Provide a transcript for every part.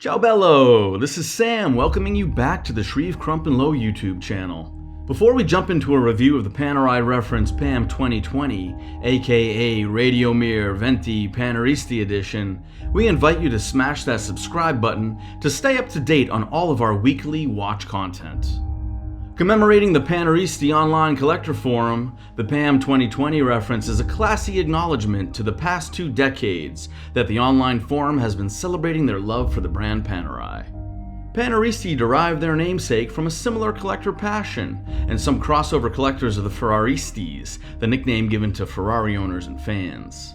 Ciao bello! This is Sam welcoming you back to the Shreve Crump & Low YouTube channel. Before we jump into a review of the Panerai reference PAM 2020, aka Radiomir Venti Paneristi edition, we invite you to smash that subscribe button to stay up to date on all of our weekly watch content. Commemorating the Paneristi online collector forum, the PAM 2020 reference is a classy acknowledgement to the past 2 decades that the online forum has been celebrating their love for the brand Panerai. Paneristi derived their namesake from a similar collector passion, and some crossover collectors of the Ferraristis, the nickname given to Ferrari owners and fans.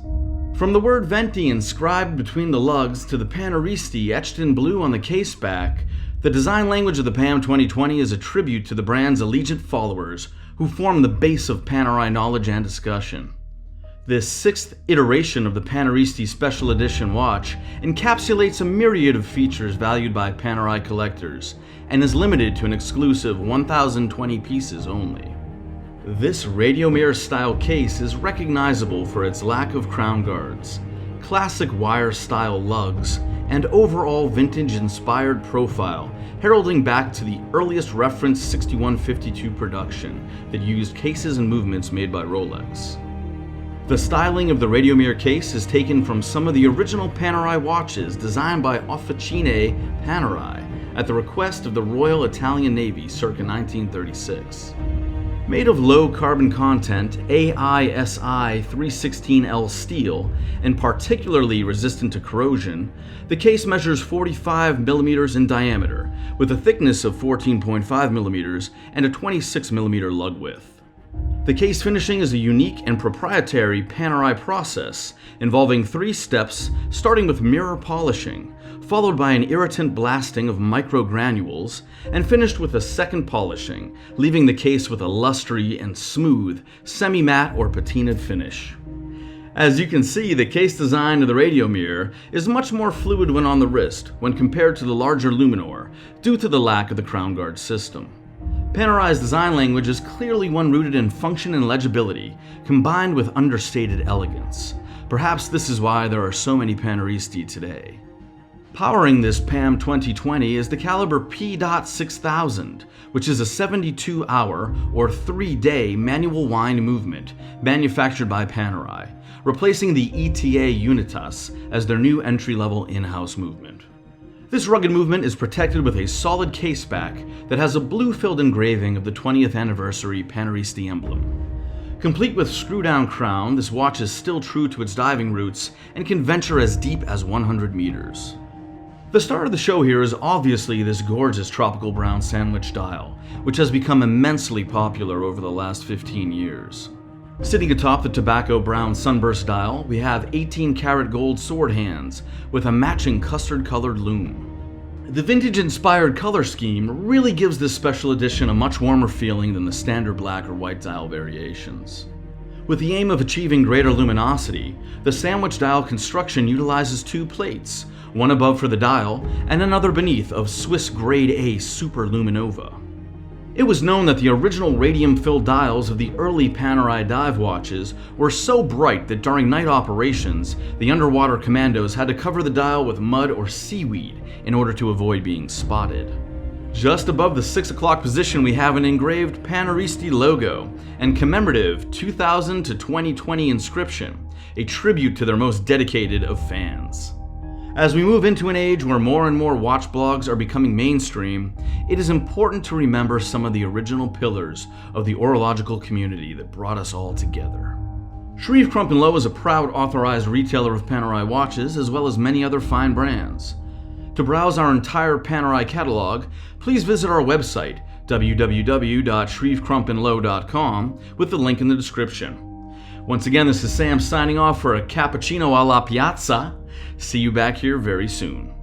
From the word Venti inscribed between the lugs to the Paneristi etched in blue on the case back, the design language of the PAM 2020 is a tribute to the brand's allegiant followers who form the base of Panerai knowledge and discussion. This 6th iteration of the Paneristi Special Edition watch encapsulates a myriad of features valued by Panerai collectors and is limited to an exclusive 1,020 pieces only. This Radiomir style case is recognizable for its lack of crown guards, classic wire style lugs, and overall vintage-inspired profile, heralding back to the earliest reference 6152 production that used cases and movements made by Rolex. The styling of the Radiomir case is taken from some of the original Panerai watches designed by Officine Panerai at the request of the Royal Italian Navy circa 1936. Made of low carbon content AISI 316L steel and particularly resistant to corrosion, the case measures 45 mm in diameter with a thickness of 14.5 mm and a 26 mm lug width. The case finishing is a unique and proprietary Panerai process involving 3 steps starting with mirror polishing, followed by an irritant blasting of microgranules, and finished with a second polishing, leaving the case with a lustre and smooth, semi-matte or patinaed finish. As you can see, the case design of the Radiomir is much more fluid when on the wrist when compared to the larger Luminor, due to the lack of the crown guard system. Panerai's design language is clearly one rooted in function and legibility, combined with understated elegance. Perhaps this is why there are so many Paneristi today. Powering this PAM 2020 is the caliber P.6000, which is a 72-hour or 3-day manual wind movement manufactured by Panerai, replacing the ETA Unitas as their new entry-level in-house movement. This rugged movement is protected with a solid case back that has a blue-filled engraving of the 20th anniversary Paneristi emblem. Complete with screw-down crown, this watch is still true to its diving roots and can venture as deep as 100 meters. The star of the show here is obviously this gorgeous tropical brown sandwich dial, which has become immensely popular over the last 15 years. Sitting atop the tobacco brown sunburst dial, we have 18-karat gold sword hands with a matching custard-colored lume. The vintage-inspired color scheme really gives this special edition a much warmer feeling than the standard black or white dial variations. With the aim of achieving greater luminosity, the sandwich dial construction utilizes 2 plates, one above for the dial and another beneath of Swiss Grade A Super Luminova. It was known that the original radium-filled dials of the early Panerai dive watches were so bright that during night operations, the underwater commandos had to cover the dial with mud or seaweed in order to avoid being spotted. Just above the 6 o'clock position we have an engraved Paneristi logo and commemorative 2000 to 2020 inscription, a tribute to their most dedicated of fans. As we move into an age where more and more watch blogs are becoming mainstream, it is important to remember some of the original pillars of the orological community that brought us all together. Shreve Crump & Low is a proud authorized retailer of Panerai watches as well as many other fine brands. To browse our entire Panerai catalog, please visit our website, www.shrevecrumpandlow.com, with the link in the description. Once again, this is Sam signing off for a cappuccino alla piazza. See you back here very soon.